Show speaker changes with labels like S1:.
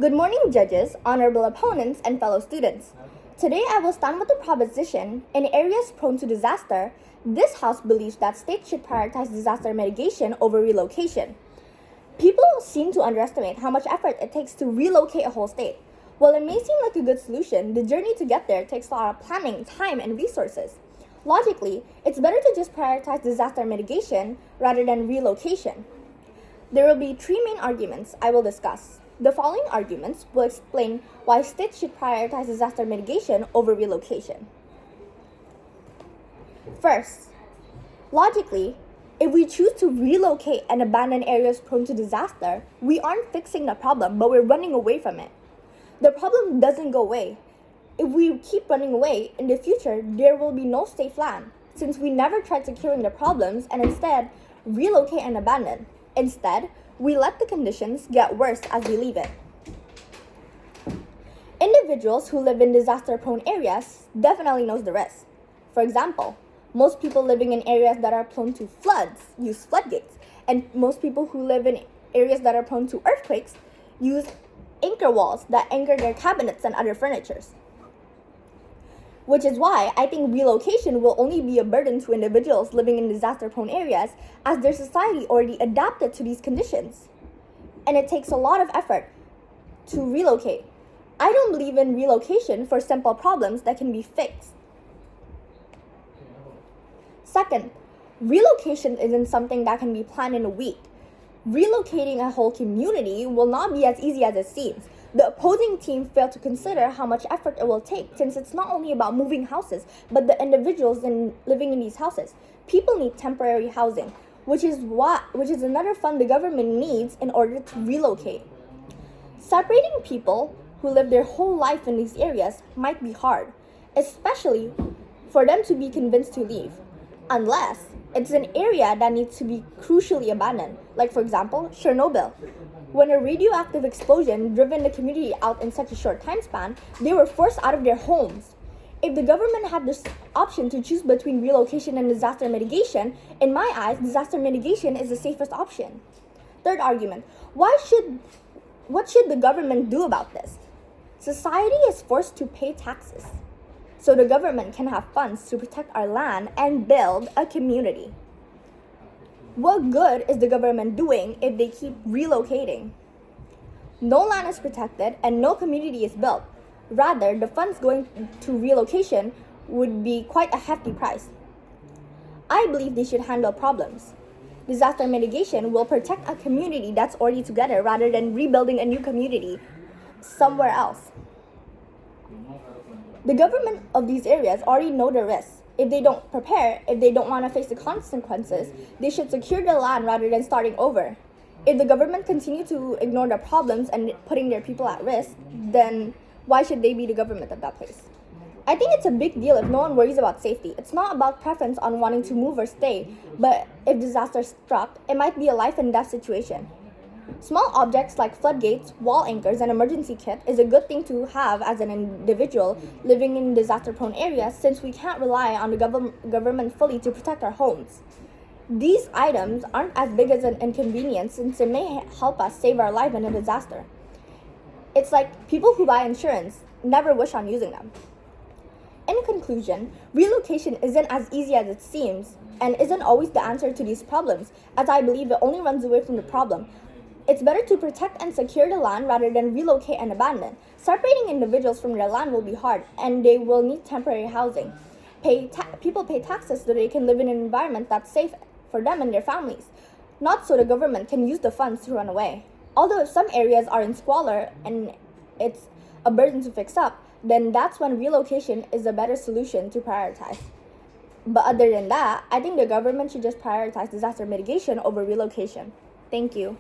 S1: Good morning, judges, honorable opponents, and fellow students. Today I will stand with the proposition, in areas prone to disaster, this House believes that states should prioritize disaster mitigation over relocation. People seem to underestimate how much effort it takes to relocate a whole state. While it may seem like a good solution, the journey to get there takes a lot of planning, time, and resources. Logically, it's better to just prioritize disaster mitigation rather than relocation. There will be three main arguments I will discuss. The following arguments will explain why states should prioritize disaster mitigation over relocation. First, logically, if we choose to relocate and abandon areas prone to disaster, we aren't fixing the problem, but we're running away from it. The problem doesn't go away. If we keep running away, in the future, there will be no safe land, since we never tried securing the problems and instead relocate and abandon. Instead, we let the conditions get worse as we leave it. Individuals who live in disaster-prone areas definitely knows the risk. For example, most people living in areas that are prone to floods use floodgates, and most people who live in areas that are prone to earthquakes use anchor walls that anchor their cabinets and other furnitures. Which is why I think relocation will only be a burden to individuals living in disaster-prone areas, as their society already adapted to these conditions. And it takes a lot of effort to relocate. I don't believe in relocation for simple problems that can be fixed. Second, relocation isn't something that can be planned in a week. Relocating a whole community will not be as easy as it seems. The opposing team failed to consider how much effort it will take, since it's not only about moving houses, but the individuals living in these houses. People need temporary housing, which is another fund the government needs in order to relocate. Separating people who live their whole life in these areas might be hard, especially for them to be convinced to leave, unless it's an area that needs to be crucially abandoned, like for example, Chernobyl. When a radioactive explosion driven the community out in such a short time span, they were forced out of their homes. If the government had this option to choose between relocation and disaster mitigation, in my eyes, disaster mitigation is the safest option. Third argument, what should the government do about this? Society is forced to pay taxes, so the government can have funds to protect our land and build a community. What good is the government doing if they keep relocating? No land is protected and no community is built. Rather, the funds going to relocation would be quite a hefty price. I believe they should handle problems. Disaster mitigation will protect a community that's already together rather than rebuilding a new community somewhere else. The government of these areas already know the risks. If they don't prepare, if they don't want to face the consequences, they should secure the land rather than starting over. If the government continue to ignore the problems and putting their people at risk, then why should they be the government of that place? I think it's a big deal if no one worries about safety. It's not about preference on wanting to move or stay, but if disaster struck, it might be a life and death situation. Small objects like floodgates, wall anchors, and emergency kit is a good thing to have as an individual living in disaster-prone areas, since we can't rely on the government fully to protect our homes. These items aren't as big as an inconvenience, since it may help us save our life in a disaster. It's like people who buy insurance never wish on using them. In conclusion, relocation isn't as easy as it seems and isn't always the answer to these problems, as I believe it only runs away from the problem. It's better to protect and secure the land rather than relocate and abandon. Separating individuals from their land will be hard, and they will need temporary housing. People pay taxes so they can live in an environment that's safe for them and their families, not so the government can use the funds to run away. Although if some areas are in squalor and it's a burden to fix up, then that's when relocation is a better solution to prioritize. But other than that, I think the government should just prioritize disaster mitigation over relocation. Thank you.